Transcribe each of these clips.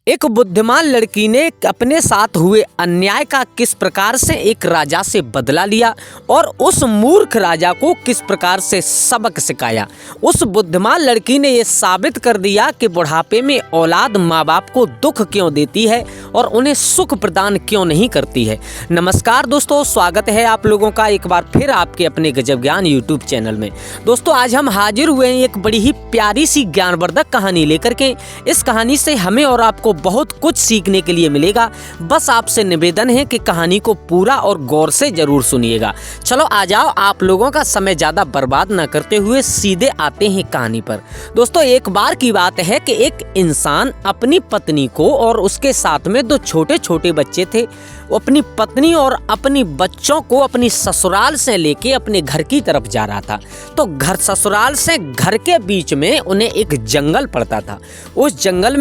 एक बुद्धिमान लड़की ने अपने साथ हुए अन्याय का किस प्रकार से एक राजा से बदला लिया और उस मूर्ख राजा को किस प्रकार से सबक सिखाया। उस बुद्धिमान लड़की ने यह साबित कर दिया कि बुढ़ापे में औलाद माँ बाप को दुख क्यों देती है और उन्हें सुख प्रदान क्यों नहीं करती है। नमस्कार दोस्तों, स्वागत है आप लोगों का एक बार फिर आपके अपने गजब ज्ञान यूट्यूब चैनल में। दोस्तों, आज हम हाजिर हुए हैं एक बड़ी ही प्यारी सी ज्ञानवर्धक कहानी लेकर के। इस कहानी से हमें और आपको बहुत कुछ सीखने के लिए मिलेगा। बस आपसे निवेदन है कि कहानी को पूरा और गौर से जरूर सुनिएगा। चलो आ जाओ, आप लोगों का समय ज्यादा बर्बाद न करते हुए सीधे आते हैं कहानी पर। दोस्तों, एक बार की बात है कि एक इंसान अपनी पत्नी को और उसके साथ में दो छोटे छोटे बच्चे थे। वो अपनी पत्नी और अपनी बच्चों को अपनी ससुराल से लेके अपने घर की तरफ जा रहा था। तो घर ससुराल से घर के बीच में उन्हें एक जंगल पड़ता था। उस जंगल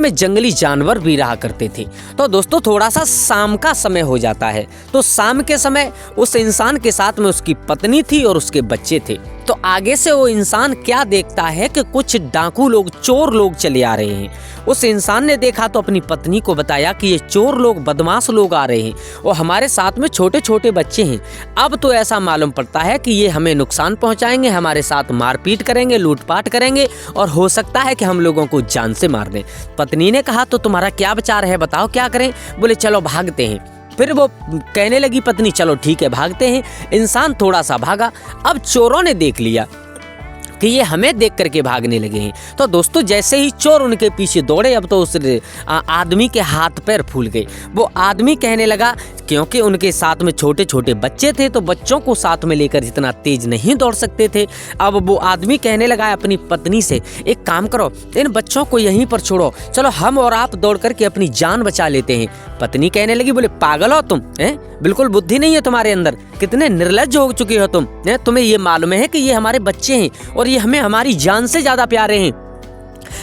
में जंगली जानवर भी रहा करते थे। तो दोस्तों, थोड़ा सा शाम का समय हो जाता है। तो शाम के समय उस इंसान के साथ में उसकी पत्नी थी और उसके बच्चे थे। तो आगे से वो इंसान क्या देखता है कि कुछ डाकू लोग, चोर लोग चले आ रहे हैं। उस इंसान ने देखा तो अपनी पत्नी को बताया कि ये चोर लोग, बदमाश लोग आ रहे हैं और हमारे साथ में छोटे छोटे बच्चे हैं। अब तो ऐसा मालूम पड़ता है कि ये हमें नुकसान पहुंचाएंगे, हमारे साथ मारपीट करेंगे, लूटपाट करेंगे और हो सकता है कि हम लोगों को जान से मार दें। पत्नी ने कहा, तो तुम्हारा क्या विचार है, बताओ क्या करें। बोले चलो भागते हैं। फिर वो कहने लगी पत्नी, चलो ठीक है भागते हैं। इंसान थोड़ा सा भागा। अब चोरों ने देख लिया कि ये हमें देख करके भागने लगे हैं। तो दोस्तों, जैसे ही चोर उनके पीछे दौड़े, अब तो उस आदमी के हाथ पैर फूल गए। वो आदमी कहने लगा, क्योंकि उनके साथ में छोटे छोटे बच्चे थे तो बच्चों को साथ में लेकर जितना तेज नहीं दौड़ सकते थे। अब वो आदमी कहने लगा अपनी पत्नी से, एक काम करो, इन बच्चों को यहीं पर छोड़ो, चलो हम और आप दौड़ करके अपनी जान बचा लेते हैं। पत्नी कहने लगी, बोले पागल हो तुम, हैं? बिल्कुल बुद्धि नहीं है तुम्हारे अंदर, कितने निर्लज्ज हो चुके हो तुम, हैं? तुम्हें ये मालूम है कि ये हमारे बच्चे हैं और ये हमें हमारी जान से ज्यादा प्यारे हैं।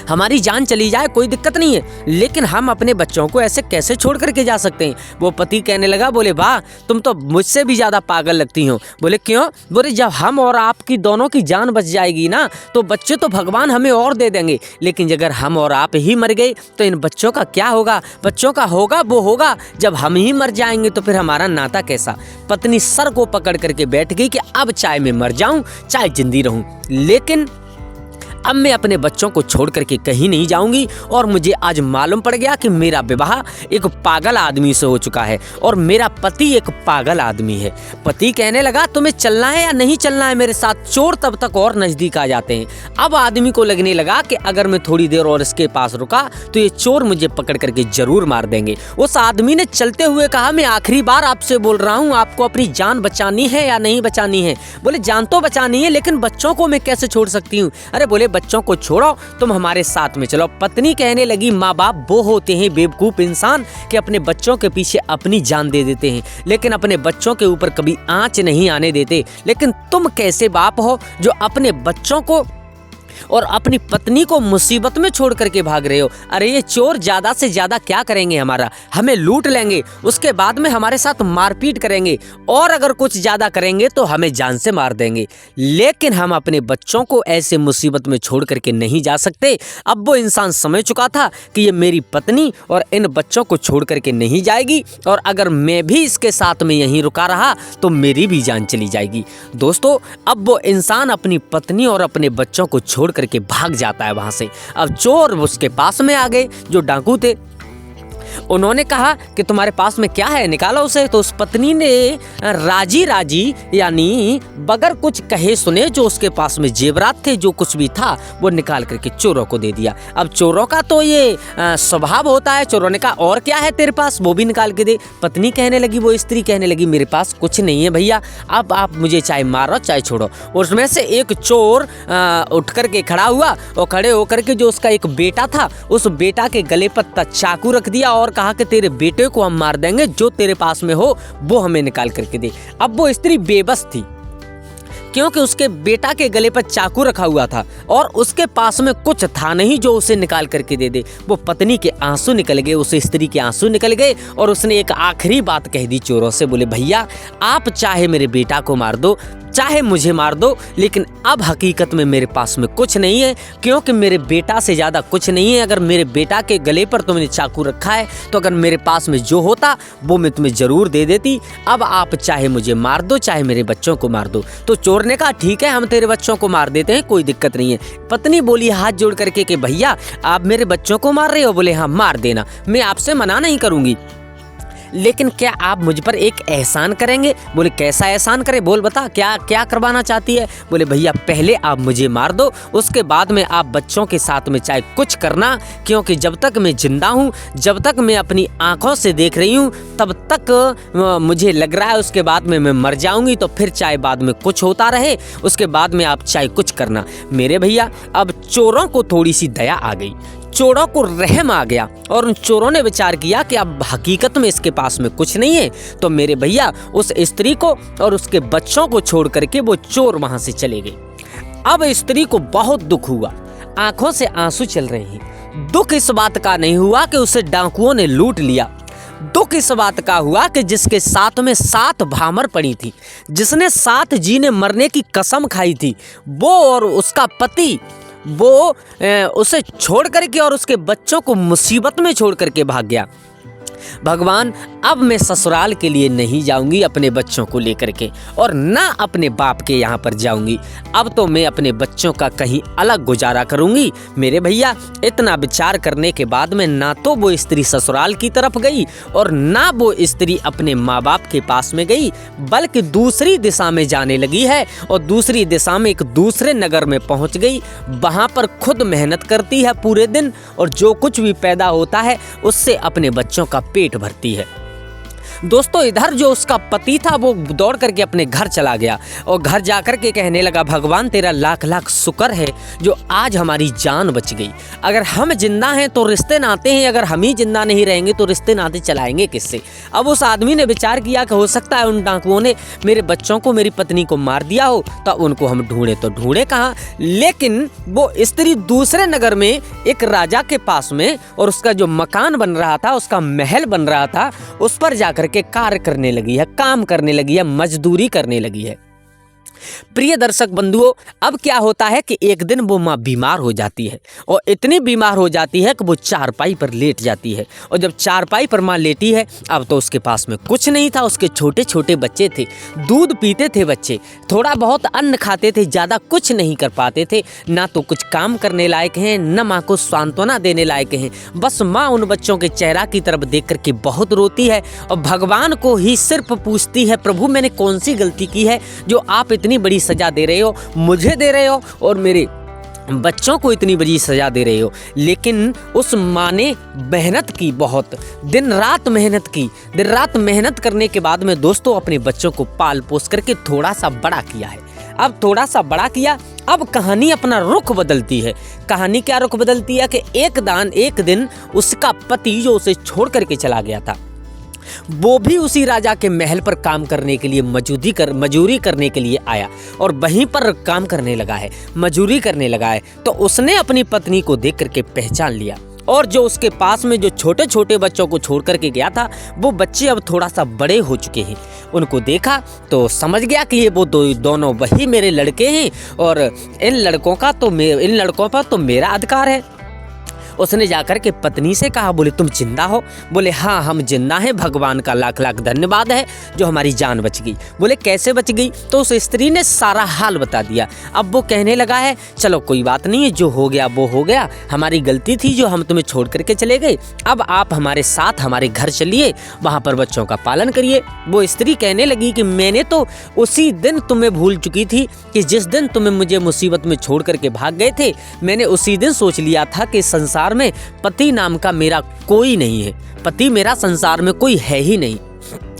हमारी जान चली जाए कोई दिक्कत नहीं है, लेकिन हम अपने बच्चों को ऐसे कैसे छोड़ करके जा सकते हैं। वो पति कहने लगा, बोले वाह, तुम तो मुझसे भी ज्यादा पागल लगती हो। बोले क्यों? बोले जब हम और आपकी दोनों की जान बच जाएगी ना, तो बच्चे तो भगवान हमें और दे देंगे, लेकिन अगर हम और आप ही मर गए तो इन बच्चों का क्या होगा? बच्चों का होगा वो होगा, जब हम ही मर जाएंगे तो फिर हमारा नाता कैसा। पत्नी सर को पकड़ करके बैठ गई कि अब चाहे मैं मर जाऊं चाहे जिंदी रहूं, लेकिन अब मैं अपने बच्चों को छोड़ करके कहीं नहीं जाऊंगी। और मुझे आज मालूम पड़ गया कि मेरा विवाह एक पागल आदमी से हो चुका है और मेरा पति एक पागल आदमी है। पति कहने लगा, तुम्हें चलना है या नहीं चलना है मेरे साथ? चोर तब तक और नजदीक आ जाते हैं। अब आदमी को लगने लगा कि अगर मैं थोड़ी देर और इसके पास रुका तो ये चोर मुझे पकड़ करके जरूर मार देंगे। उस आदमी ने चलते हुए कहा, मैं आखिरी बार आपसे बोल रहा हूँ, आपको अपनी जान बचानी है या नहीं बचानी है? बोले जान तो बचानी है, लेकिन बच्चों को मैं कैसे छोड़ सकती हूँ? अरे बोले बच्चों को छोड़ो, तुम हमारे साथ में चलो। पत्नी कहने लगी, माँ बाप वो होते हैं बेवकूफ इंसान कि अपने बच्चों के पीछे अपनी जान दे देते हैं, लेकिन अपने बच्चों के ऊपर कभी आंच नहीं आने देते। लेकिन तुम कैसे बाप हो जो अपने बच्चों को और अपनी पत्नी को मुसीबत में छोड़ करके भाग रहे हो? अरे ये चोर ज्यादा से ज्यादा क्या करेंगे, हमारा हमें लूट लेंगे, उसके बाद में हमारे साथ मारपीट करेंगे और अगर कुछ ज्यादा करेंगे तो हमें जान से मार देंगे, लेकिन हम अपने बच्चों को ऐसे मुसीबत में छोड़ करके नहीं जा सकते। अब वो इंसान समझ चुका था कि ये मेरी पत्नी और इन बच्चों को छोड़ करके नहीं जाएगी और अगर मैं भी इसके साथ में यहीं रुका रहा तो मेरी भी जान चली जाएगी। दोस्तों, अब वो इंसान अपनी पत्नी और अपने बच्चों को छोड़ करके भाग जाता है वहां से। अब चोर उसके पास में आ गए, जो डाकू थे। उन्होंने कहा कि तुम्हारे पास में क्या है, निकालो उसे। तो उस पत्नी ने राजी राजी यानी बगैर कुछ कहे सुने जो उसके पास में जेवरात थे, जो कुछ भी था, वो निकाल करके चोरों को दे दिया। अब चोरों का तो ये स्वभाव होता है। चोरों ने कहा, और क्या है तेरे पास, वो भी निकाल के दे। पत्नी कहने लगी, वो स्त्री कहने लगी, मेरे पास कुछ नहीं है भैया, अब आप मुझे चाहे मारो चाहे छोड़ो। उसमें से एक चोर उठ करके खड़ा हुआ और खड़े होकर के जो उसका एक बेटा था, उस बेटा के गले पर चाकू रख दिया और कहा कि तेरे बेटे को हम मार देंगे, जो तेरे पास में हो वो हमें निकाल करके दे। अब वो स्त्री बेबस थी, क्योंकि उसके बेटा के गले पर चाकू रखा हुआ था और उसके पास में कुछ था नहीं जो उसे निकाल करके दे दे। वो पत्नी के आंसू निकल गए, उस स्त्री के आंसू निकल गए और उसने एक आखिरी बात कह दी चोरों से। बोले भैया, आप चाहे मेरे बेटा को मार दो, चाहे मुझे मार दो, लेकिन अब हकीकत में मेरे पास में कुछ नहीं है, क्योंकि मेरे बेटा से ज़्यादा कुछ नहीं है। अगर मेरे बेटा के गले पर तुमने चाकू रखा है तो अगर मेरे पास में जो होता वो मैं तुम्हें ज़रूर दे देती। अब आप चाहे मुझे मार दो, चाहे मेरे बच्चों को मार दो। तो चोर ने कहा ठीक है, हम तेरे बच्चों को मार देते हैं, कोई दिक्कत नहीं है। पत्नी बोली हाथ जोड़ करके कि भैया आप मेरे बच्चों को मार रहे हो? बोले हाँ मार देना, मैं आपसे मना नहीं करूँगी, लेकिन क्या आप मुझ पर एक एहसान करेंगे? बोले कैसा एहसान करे, बोल बता, क्या क्या करवाना चाहती है? बोले भैया पहले आप मुझे मार दो, उसके बाद में आप बच्चों के साथ में चाहे कुछ करना, क्योंकि जब तक मैं जिंदा हूँ, जब तक मैं अपनी आंखों से देख रही हूँ, तब तक मुझे लग रहा है उसके बाद में मैं मर जाऊंगी, तो फिर चाहे बाद में कुछ होता रहे, उसके बाद में आप चाहे कुछ करना। मेरे भैया अब चोरों को थोड़ी सी दया आ गई, चोरों को रहम आ गया, और उन चोरों ने विचार किया कि अब हकीकत में इसके पास में कुछ नहीं है, तो मेरे भैया उस स्त्री को और उसके बच्चों को छोड़ करके वो चोर वहां से चले गए। अब स्त्री को बहुत दुख हुआ, आंखों से आंसू चल रहे हैं। दुख इस बात का नहीं हुआ कि उसे डाकुओं ने लूट लिया, दुख इस बात का हुआ कि जिसके साथ में 7 भामर पड़ी थी, जिसने 7 जीने मरने की कसम खाई थी, वो और उसका पति वो उसे छोड़ करके और उसके बच्चों को मुसीबत में छोड़ करके भाग गया। भगवान अब मैं ससुराल के लिए नहीं जाऊंगी अपने बच्चों को लेकर के, और ना अपने बाप के यहाँ पर जाऊंगी, अब तो मैं अपने बच्चों का कहीं अलग गुजारा करूंगी। मेरे भैया इतना विचार करने के बाद में ना तो वो स्त्री ससुराल की तरफ गई और ना वो स्त्री अपने माँ बाप के पास में गई, बल्कि दूसरी दिशा में जाने लगी है, और दूसरी दिशा में एक दूसरे नगर में पहुँच गई। वहाँ पर खुद मेहनत करती है पूरे दिन, और जो कुछ भी पैदा होता है उससे अपने बच्चों का पेट भरती है। दोस्तों इधर जो उसका पति था वो दौड़ करके अपने घर चला गया, और घर जाकर के कहने लगा भगवान तेरा लाख लाख शुक्र है जो आज हमारी जान बच गई। अगर हम जिंदा हैं तो रिश्ते नाते हैं, अगर हम ही जिंदा नहीं रहेंगे तो रिश्ते नाते चलाएंगे किससे? अब उस आदमी ने विचार किया कि हो सकता है उन डाकुओं ने मेरे बच्चों को, मेरी पत्नी को मार दिया हो, तो उनको हम ढूंढे तो ढूंढे कहाँ। लेकिन वो स्त्री दूसरे नगर में एक राजा के पास में, और उसका जो मकान बन रहा था, उसका महल बन रहा था, उस पर जाकर के कार्य करने लगी है, काम करने लगी है, मजदूरी करने लगी है। प्रिय दर्शक बंधुओं, अब क्या होता है कि एक दिन वो माँ बीमार हो जाती है, और इतनी बीमार हो जाती है कि वो चारपाई पर लेट जाती है। और जब चारपाई पर माँ लेटी है, अब तो उसके पास में कुछ नहीं था, उसके छोटे छोटे बच्चे थे, दूध पीते थे बच्चे, थोड़ा बहुत अन्न खाते थे, ज़्यादा कुछ नहीं कर पाते थे, ना तो कुछ काम करने लायक हैं, न माँ को सांत्वना देने लायक हैं। बस माँ उन बच्चों के चेहरा की तरफ देख करके बहुत रोती है, और भगवान को ही सिर्फ पूछती है प्रभु मैंने कौन सी गलती की है जो आप इतनी बड़ी सजा दे रहे हो, मुझे दे रहे हो और मेरे बच्चों को इतनी बड़ी सजा दे रहे हो। लेकिन उस माँ ने मेहनत की, बहुत दिन रात मेहनत की, दिन रात मेहनत करने के बाद में दोस्तों अपने बच्चों को पाल पोस करके थोड़ा सा बड़ा किया है। अब थोड़ा सा बड़ा किया, अब कहानी अपना रुख बदलती है। कहानी क्या रुख बदलती है कि एक दिन उसका पति जो उसे छोड़ करके चला गया था, वो भी उसी राजा के महल पर काम करने के लिए मजूरी करने के लिए आया, और वहीं पर काम करने लगा है, मजूरी करने लगा है। तो उसने अपनी पत्नी को देख करके पहचान लिया, और जो उसके पास में जो छोटे छोटे बच्चों को छोड़ करके गया था, वो बच्चे अब थोड़ा सा बड़े हो चुके हैं। उनको देखा तो समझ गया कि ये वो दोनों वही मेरे लड़के हैं, और इन लड़कों पर तो मेरा अधिकार है। उसने जाकर के पत्नी से कहा, बोले तुम जिंदा हो? बोले हाँ हम जिंदा हैं, भगवान का लाख लाख धन्यवाद है जो हमारी जान बच गई। बोले कैसे बच गई? तो उस स्त्री ने सारा हाल बता दिया। अब वो कहने लगा है चलो कोई बात नहीं है, जो हो गया वो हो गया, हमारी गलती थी जो हम तुम्हें छोड़ करके चले गए, अब आप हमारे साथ हमारे घर चलिए, वहाँ पर बच्चों का पालन करिए। वो स्त्री कहने लगी कि मैंने तो उसी दिन तुम्हें भूल चुकी थी कि जिस दिन तुम्हें मुझे मुसीबत में छोड़ करके भाग गए थे, मैंने उसी दिन सोच लिया था कि संसार में पति नाम का मेरा कोई नहीं है, पति मेरा संसार में कोई है ही नहीं।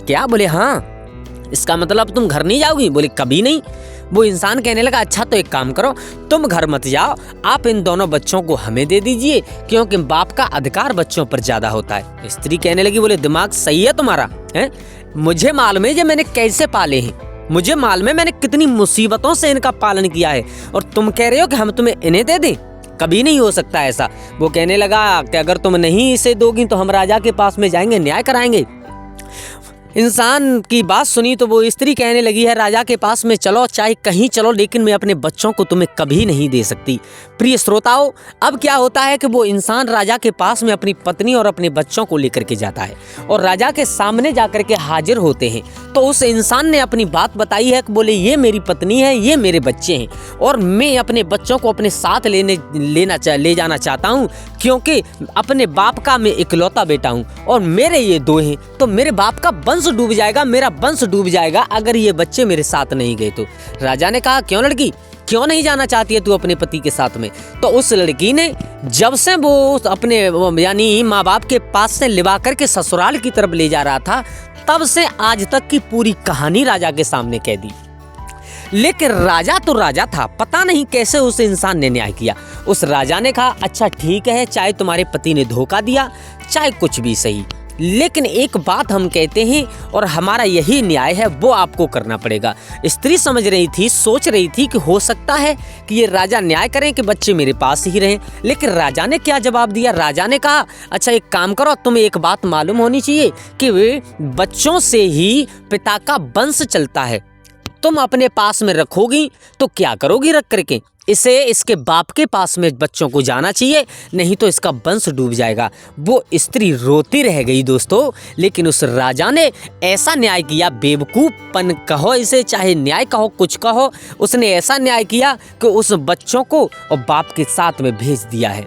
क्या? बोले हाँ, इसका मतलब तुम घर नहीं जाओगी? बोले कभी नहीं। वो इंसान कहने लगा अच्छा तो एक काम करो, तुम घर मत जाओ, आप इन दोनों बच्चों को हमें दे दीजिए, क्योंकि बाप का अधिकार बच्चों पर ज्यादा होता है। स्त्री कहने लगी, बोले दिमाग सही है तुम्हारा? है मुझे मालूम है मैंने कैसे पाले हैं, मुझे मालूम है मैंने कितनी मुसीबतों से इनका पालन किया है, और तुम कह रहे हो कि हम तुम्हें इन्हें दे दें? कभी नहीं हो सकता ऐसा। वो कहने लगा कि अगर तुम नहीं इसे दोगी तो हम राजा के पास में जाएंगे, न्याय कराएंगे। इंसान की बात सुनी तो वो स्त्री कहने लगी है, राजा के पास में चलो, चाहे कहीं चलो, लेकिन मैं अपने बच्चों को तुम्हें कभी नहीं दे सकती। प्रिय श्रोताओं, अब क्या होता है कि वो इंसान राजा के पास में अपनी पत्नी और अपने बच्चों को लेकर के जाता है और राजा के सामने जाकर के हाजिर होते हैं। तो उस इंसान ने अपनी बात बताई है कि बोले ये मेरी पत्नी है, ये मेरे बच्चे हैं और मैं अपने बच्चों को अपने साथ ले जाना चाहता हूँ, क्योंकि अपने बाप का मैं इकलौता बेटा हूँ और मेरे ये दो हैं, तो मेरे बाप का वंश डूब जाएगा, मेरा वंश डूब जाएगा अगर ये बच्चे मेरे साथ नहीं गए तो। राजा ने कहा, क्यों लड़की, क्यों नहीं जाना चाहती है तू अपने पति के साथ में? तो उस लड़की ने जब से वो अपने यानी माँ बाप के पास से लिवा करके ससुराल की तरफ ले जा रहा था, तब से आज तक की पूरी कहानी राजा के सामने कह दी। लेकिन राजा तो राजा था, पता नहीं कैसे उस इंसान ने न्याय किया। उस राजा ने कहा, अच्छा ठीक है, चाहे तुम्हारे पति ने धोखा दिया, चाहे कुछ भी सही, लेकिन एक बात हम कहते हैं और हमारा यही न्याय है, वो आपको करना पड़ेगा। स्त्री समझ रही थी, सोच रही थी कि हो सकता है कि ये राजा न्याय करें कि बच्चे मेरे पास ही रहें, लेकिन राजा ने क्या जवाब दिया? राजा ने कहा, अच्छा एक काम करो, तुम्हें एक बात मालूम होनी चाहिए कि वे बच्चों से ही पिता का वंश चलता है। तुम अपने पास में रखोगी तो क्या करोगी रख करके? इसे इसके बाप के पास में बच्चों को जाना चाहिए, नहीं तो इसका वंश डूब जाएगा। वो स्त्री रोती रह गई दोस्तों, लेकिन उस राजा ने ऐसा न्याय किया, बेवकूफ़पन कहो इसे, चाहे न्याय कहो, कुछ कहो, उसने ऐसा न्याय किया कि उस बच्चों को और बाप के साथ में भेज दिया है।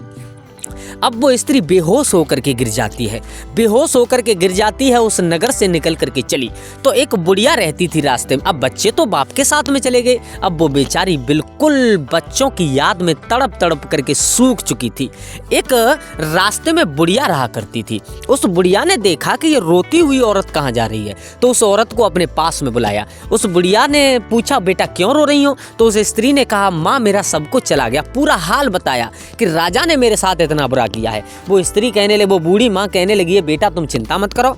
अब वो स्त्री बेहोश होकर के गिर जाती है, बेहोश होकर के गिर जाती है, उस नगर से निकल करके चली। तो एक बुढ़िया रहती थी रास्ते में, अब बच्चे तो बाप के साथ में चले गए, अब वो बेचारी बिल्कुल बच्चों की याद में तड़प तड़प करके सूख चुकी थी। एक रास्ते में बुढ़िया रहा करती थी, उस बुढ़िया ने देखा कि ये रोती हुई औरत कहाँ जा रही है, तो उस औरत को अपने पास में बुलाया। उस बुढ़िया ने पूछा, बेटा क्यों रो रही हो? तो उस स्त्री ने कहा, माँ मेरा सब कुछ चला गया, पूरा हाल बताया कि राजा ने मेरे साथ इतना बुरा किया है। वो स्त्री कहने लगी, वो बूढ़ी माँ कहने लगी है, बेटा तुम चिंता मत करो,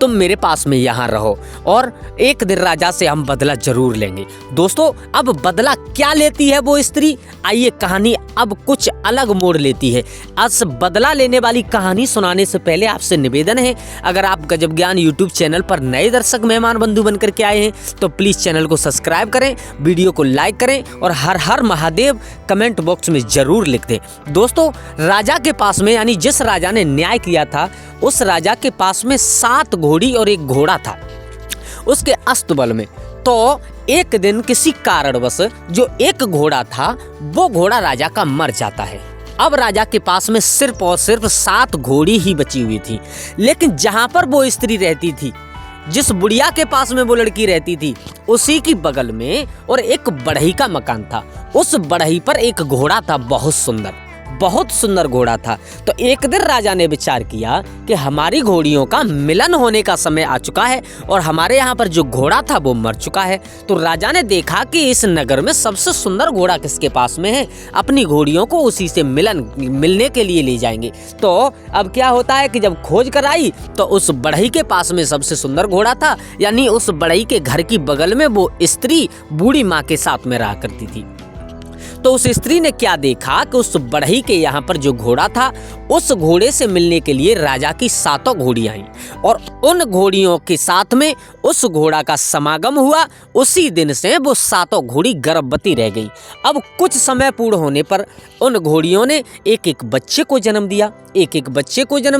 तुम मेरे पास में यहाँ रहो और एक दिन राजा से हम बदला जरूर लेंगे। दोस्तों, अब बदला क्या लेती है वो स्त्री? आइए कहानी अब कुछ अलग मोड़ लेती है। आज बदला लेने वाली कहानी सुनाने से पहले आपसे निवेदन है, अगर आप गजब ज्ञान यूट्यूब चैनल पर नए दर्शक मेहमान बंधु बनकर के आए हैं तो प्लीज़ चैनल को सब्सक्राइब करें, वीडियो को लाइक करें और हर हर महादेव कमेंट बॉक्स में जरूर लिख दें। दोस्तों, राजा के पास में यानी जिस राजा ने न्याय किया था, उस राजा के पास में 7 घोड़ी और एक घोड़ा था उसके अस्तबल में। तो एक दिन किसी कारणवश जो एक घोड़ा था वो घोड़ा राजा का मर जाता है। अब राजा के पास में सिर्फ और सिर्फ 7 घोड़ी ही बची हुई थी। लेकिन जहां पर वो स्त्री रहती थी, जिस बुढ़िया के पास में वो लड़की रहती थी, उसी की बगल में और एक बढ़ई का मकान था। उस बढ़ई पर एक घोड़ा था, बहुत सुंदर घोड़ा था। तो एक दिन राजा ने विचार किया कि हमारी घोड़ियों का मिलन होने का समय आ चुका है और हमारे यहाँ पर जो घोड़ा था वो मर चुका है। तो राजा ने देखा कि इस नगर में सबसे सुंदर घोड़ा किसके पास में है, अपनी घोड़ियों को उसी से मिलने के लिए ले जाएंगे। तो अब क्या होता है कि जब खोज कर आई तो उस बढ़ई के पास में सबसे सुंदर घोड़ा था, यानी उस बढ़ई के घर की बगल में वो स्त्री बूढ़ी माँ के साथ में रहा करती थी। तो उस स्त्री ने क्या देखा कि उस बढ़ई के यहाँ पर जो घोड़ा था, उस घोड़े से मिलने के लिए राजा की 7 घोड़ियां आईं और उन घोड़ियों के साथ में उस घोड़ा का समागम हुआ। उसी दिन से वो 7 घोड़ी गर्भवती रह गई। अब कुछ समय पूर्ण होने पर उन घोड़ियों ने एक एक बच्चे को जन्म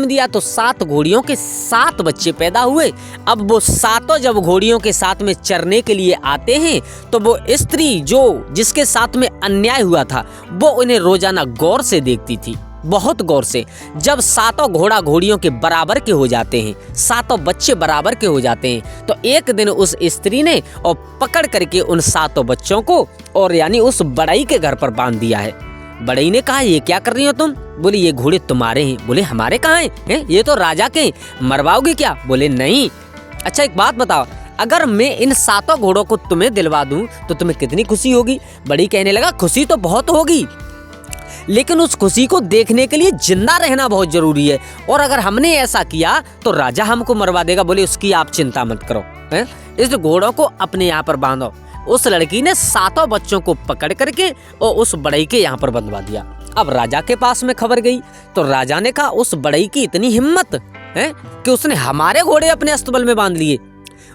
दिया, तो 7 घोड़ियों के 7 बच्चे पैदा हुए। अब वो 7 जब घोड़ियों के साथ में चरने के लिए आते हैं तो वो स्त्री जिसके साथ में अन्याय हुआ था वो उन्हें रोजाना गौर से देखती थी, बहुत गौर से। जब 7 घोड़ा घोड़ियों के बराबर के हो जाते हैं, 7 बच्चे बराबर के हो जाते हैं, तो एक दिन उस स्त्री ने और पकड़ करके उन 7 बच्चों को और यानी उस बढ़ई के घर पर बांध दिया है। बढ़ई ने कहा, ये क्या कर रही हो तुम? बोली, ये घोड़े तुम्हारे हैं। बोले, हमारे कहाँ हैं? ये तो राजा के, मरवाओगे क्या? बोले, नहीं। अच्छा एक बात बताओ, अगर मैं इन 7 घोड़ों को तुम्हें दिलवा दूं तो तुम्हें कितनी खुशी होगी? बड़ी कहने लगा, खुशी तो बहुत होगी, लेकिन उस खुशी को देखने के लिए जिंदा रहना बहुत जरूरी है, और अगर हमने ऐसा किया तो राजा हमको मरवा देगा। बोले, उसकी आप चिंता मत करो, इस घोड़ों को अपने यहाँ पर बांधो। उस लड़की ने 7 बच्चों को पकड़ करके और उस बढ़ई के यहाँ पर बंधवा दिया। अब राजा के पास में खबर गई तो राजा ने कहा, उस बढ़ई की इतनी हिम्मत हैं कि उसने हमारे घोड़े अपने अस्तबल में बांध लिए,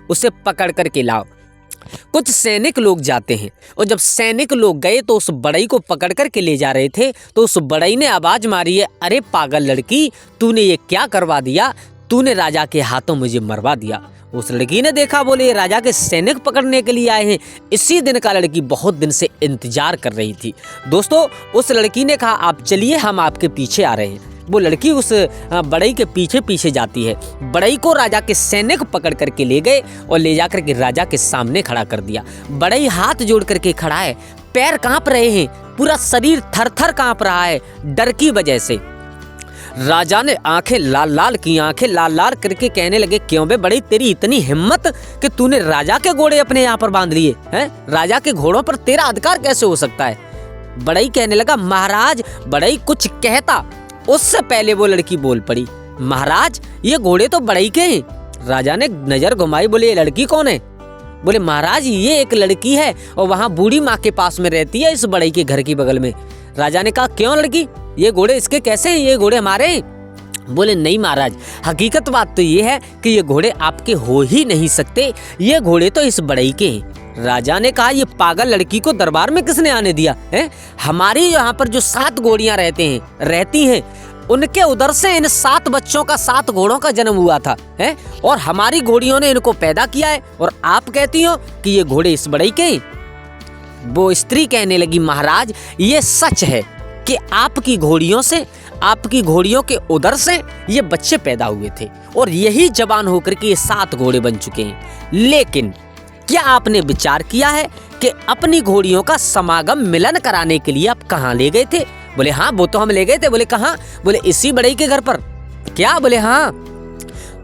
उसे पकड़ करके लाओ। कुछ सैनिक लोग जाते हैं और जब सैनिक लोग गए तो उस बड़ई को पकड़ करके ले जा रहे थे तो उस बड़ई ने आवाज मारी है, अरे पागल लड़की, तूने ये क्या करवा दिया, तूने राजा के हाथों मुझे मरवा दिया। उस लड़की ने देखा, बोले ये राजा के सैनिक पकड़ने के लिए आए हैं। इसी दिन का लड़की बहुत दिन से इंतजार कर रही थी। दोस्तों उस लड़की ने कहा, आप चलिए, हम आपके पीछे आ रहे हैं। वो लड़की उस बड़ई के पीछे पीछे जाती है। बड़ई को राजा के सैनिक पकड़ करके ले गए और ले जाकर के राजा के सामने खड़ा कर दिया। बड़ई हाथ जोड़ करके खड़ा है, पैर कांप रहे हैं, पूरा शरीर थर थर कांप रहा है डर की वजह से। राजा ने आंखें लाल लाल की, आंखें लाल लाल करके कहने लगे, क्यों बे बड़ी तेरी इतनी हिम्मत कि तूने राजा के घोड़े अपने यहाँ पर बांध लिए हैं? राजा के घोड़ों पर तेरा अधिकार कैसे हो सकता है? बड़ई कहने लगा, महाराज, बड़ई कुछ कहता उससे पहले वो लड़की बोल पड़ी, महाराज ये घोड़े तो बड़ई के हैं। राजा ने नजर घुमाई, बोले ये लड़की कौन है? बोले महाराज ये एक लड़की है और वहाँ बूढ़ी माँ के पास में रहती है, इस बड़ई के घर की बगल में। राजा ने कहा, क्यों लड़की, ये घोड़े इसके कैसे हैं? ये घोड़े हमारे हैं? बोले नहीं महाराज, हकीकत बात तो ये है कि ये घोड़े आपके हो ही नहीं सकते, ये घोड़े तो इस बड़ई के हैं। राजा ने कहा, ये पागल लड़की को दरबार में किसने आने दिया है? हमारी यहाँ पर जो 7 घोड़ियां रहती हैं उनके उधर से इन 7 बच्चों का 7 घोड़ों का जन्म हुआ था है, और हमारी घोड़ियों ने इनको पैदा किया है, और आप कहती हो कि ये घोड़े इस बड़ई के हैं। वो स्त्री कहने लगी, महाराज ये सच है कि आपकी घोड़ियों से, आपकी घोड़ियों के उधर से ये बच्चे पैदा हुए थे और यही जवान होकर के ये 7 घोड़े बन चुके हैं। लेकिन क्या आपने विचार किया है कि अपनी घोड़ियों का समागम मिलन कराने के लिए आप कहाँ ले गए थे? बोले हाँ वो तो हम ले गए थे। बोले कहाँ? बोले इसी बड़ई के घर पर। क्या? बोले हाँ।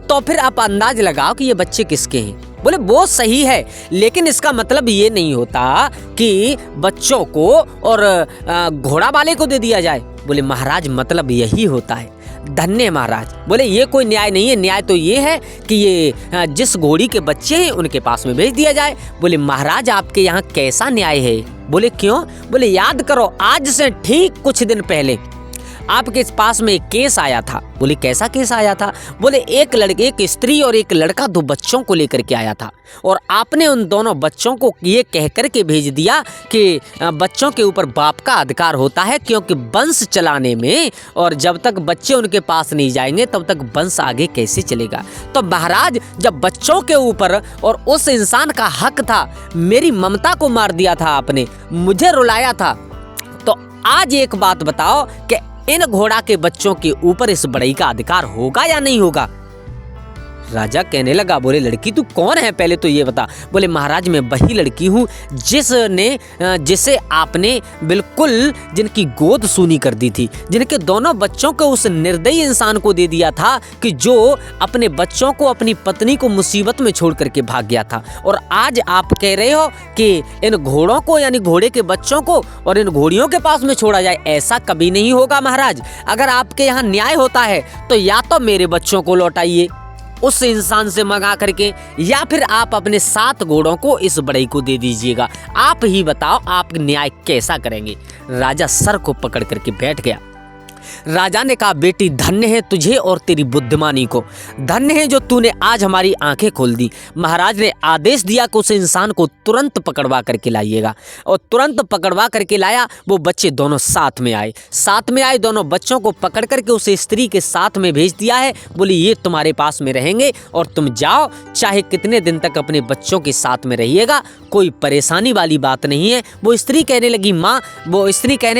तो फिर आप अंदाज लगाओ कि ये बच्चे किसके हैं। बोले वो सही है, लेकिन इसका मतलब ये नहीं होता कि बच्चों को और घोड़ा वाले को दे दिया जाए। बोले महाराज मतलब यही होता है। धन्य महाराज। बोले ये कोई न्याय नहीं है, न्याय तो ये है कि ये जिस घोड़ी के बच्चे हैं उनके पास में भेज दिया जाए। बोले महाराज आपके यहाँ कैसा न्याय है? बोले क्यों? बोले याद करो, आज से ठीक कुछ दिन पहले आपके पास में एक केस आया था। बोले कैसा केस आया था? बोले एक स्त्री और एक लड़का 2 बच्चों को लेकर के आया था, और आपने उन दोनों बच्चों को ये कह कर के भेज दिया कि बच्चों के ऊपर बाप का अधिकार होता है, क्योंकि वंश चलाने में, और जब तक बच्चे उनके पास नहीं जाएंगे तब तक वंश आगे कैसे चलेगा। तो महाराज जब बच्चों के ऊपर और उस इंसान का हक था, मेरी ममता को मार दिया था आपने, मुझे रुलाया था, तो आज एक बात बताओ कि इन घोड़ा के बच्चों के ऊपर इस बड़ई का अधिकार होगा या नहीं होगा? राजा कहने लगा, बोले लड़की तू कौन है पहले तो ये बता। बोले महाराज मैं वही लड़की हूँ जिसे आपने बिल्कुल, जिनकी गोद सूनी कर दी थी, जिनके दोनों बच्चों को उस निर्दयी इंसान को दे दिया था कि जो अपने बच्चों को, अपनी पत्नी को मुसीबत में छोड़ करके भाग गया था। और आज आप कह रहे हो कि इन घोड़ों को, यानी घोड़े के बच्चों को और इन घोड़ियों के पास में छोड़ा जाए। ऐसा कभी नहीं होगा महाराज। अगर आपके यहाँ न्याय होता है तो या तो मेरे बच्चों को लौटाइए उस इंसान से मंगा करके, या फिर आप अपने 7 घोड़ों को इस बड़ई को दे दीजिएगा। आप ही बताओ आप न्याय कैसा करेंगे। राजा सर को पकड़ करके बैठ गया। राजा ने कहा, बेटी धन्य है तुझे और तेरी बुद्धिमानी को, धन्य है जो तूने आज हमारी आंखें खोल दी। महाराज ने आदेश दिया कि उस इंसान को तुरंत पकड़वा करके लाइएगा, और तुरंत पकड़वा करके लाया। वो बच्चे दोनों साथ में आए, दोनों बच्चों को पकड़ करके उस स्त्री के साथ में भेज दिया है। बोली ये तुम्हारे पास में रहेंगे और तुम जाओ, चाहे कितने दिन तक अपने बच्चों के साथ में रहिएगा, कोई परेशानी वाली बात नहीं है। वो स्त्री कहने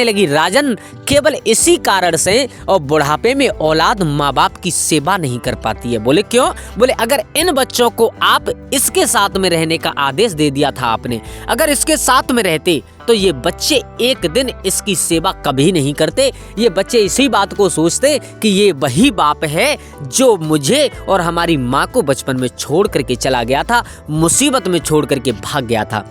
लगी राजन, केवल इसी कारण से और बुढ़ापे में औलाद माँ बाप की सेवा नहीं कर पाती है। बोले क्यों? बोले अगर इन बच्चों को आप इसके साथ में रहने का आदेश दे दिया था आपने, अगर इसके साथ में रहते तो ये बच्चे एक दिन इसकी सेवा कभी नहीं करते। ये बच्चे इसी बात को सोचते कि ये वही बाप है जो मुझे और हमारी माँ को बचपन में छोड़ करके चला गया था, मुसीबत में छोड़ करके भाग गया था।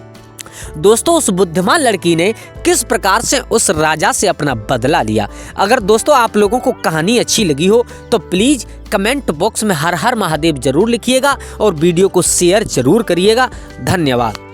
दोस्तों उस बुद्धिमान लड़की ने किस प्रकार से उस राजा से अपना बदला लिया। अगर दोस्तों आप लोगों को कहानी अच्छी लगी हो तो प्लीज कमेंट बॉक्स में हर हर महादेव जरूर लिखिएगा और वीडियो को शेयर जरूर करिएगा। धन्यवाद।